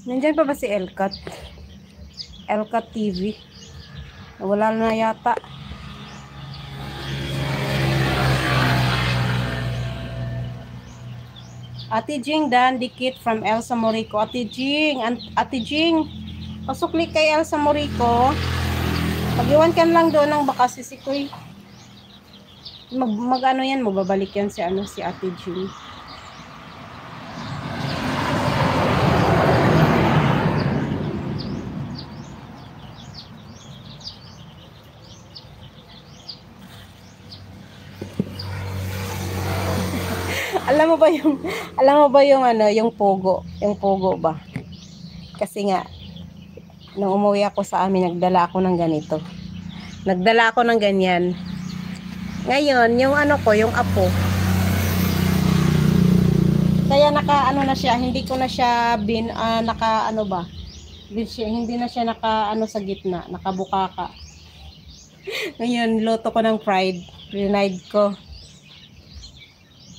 Nandyan pa ba si Elkat? Elkat TV. Wala na yata. Ate Jing Dan Dikit from Elsa Morico. Ate Jing, pasukli kay Elsa Morico. Pag-iwan ka lang doon ng baka sisikoy. Mag-ano yan, babalik yan si Ate Jing. Alam mo ba yung pogo ba? Kasi nga nung umuwi ako sa amin, nagdala ako ng ganito. Nagdala ako ng ganyan. Ngayon, yung yung apo. Kaya naka-ano na siya, hindi ko na siya naka-ano ba? Hindi na siya naka-ano sa gitna, nakabukaka. Ngayon, luto ko ng fried ko.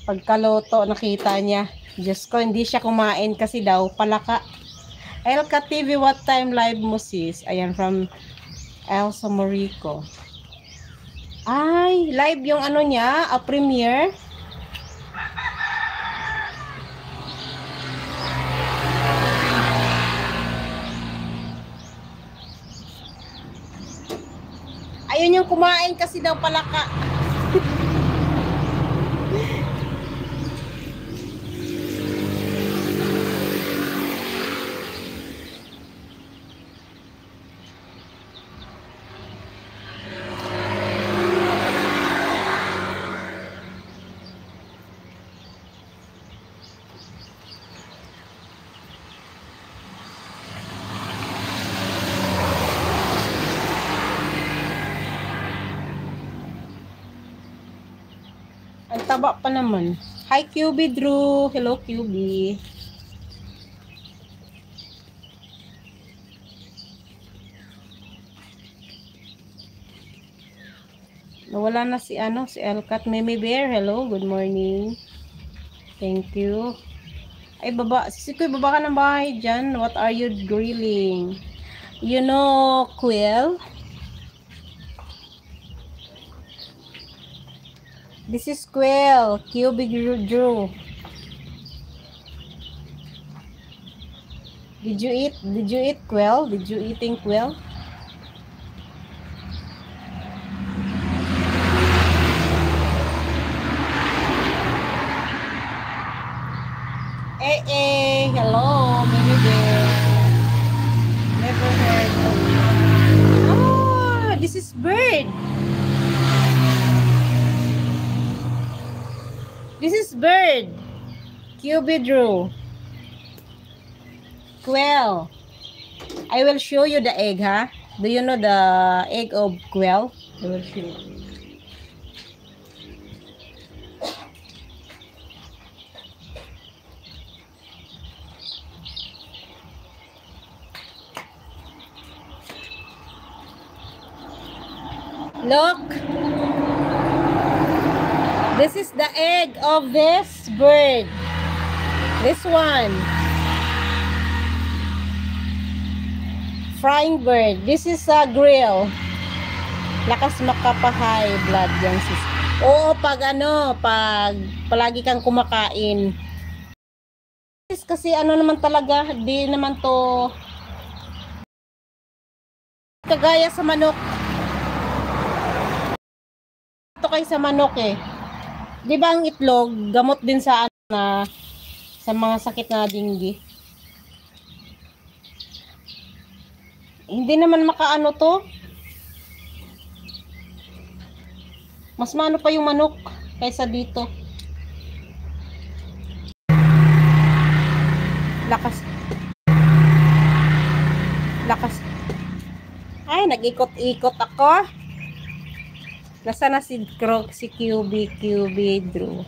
Pagkaloto, nakita niya. Diyos ko, hindi siya kumain kasi daw palaka. Elka TV, what time live mo sis? Ayan, from Elsa Morico. Ay, live yung niya, a premiere. Ayun yung kumain kasi daw palaka. Ang taba pa naman. Hi QB Drew. Hello QB. Nawala na si Elkat. Meme Bear. Hello, good morning. Thank you. Ay baba, sisikoy baba ka ng bahay dyan. What are you grilling? You know, Quill? This is Quill, QB Drew. Did you eat Quill? Did you eating Quill? Hello, maybe there. Never heard of you. Oh, this is bird. This is bird. QB Drew. Quail. I will show you the egg, huh? Do you know the egg of quail? I will show you. Look. This is the egg of this bird. This one. Frying bird. This is a grill. Lakas makapahay blood yan sis. Oo, pag palagi kang kumakain. Kasi naman talaga, di naman to kagaya sa manok. Ito kay sa manok eh. Di ba ang itlog, gamot din sa sa mga sakit na dinggi. Hindi naman makaano to. Mas maano pa yung manok kaysa dito. Lakas. Ay, nag-ikot-ikot ako. Nasaan na si QB Drew?